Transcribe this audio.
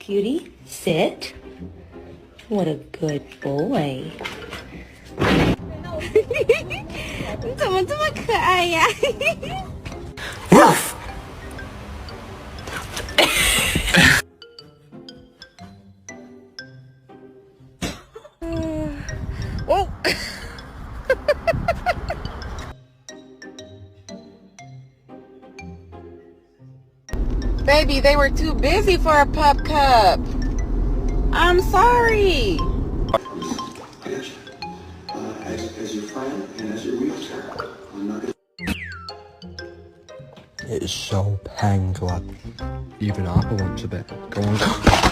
Cutie, sit. What a good boy. 你怎么这么可爱呀？Woof! Oh! Baby, they were too busy for a pup cup. I'm sorry. As your friend and as your wheelchair, I'm not gonna... It is so pain glad. Even Apple went to bed. Go on.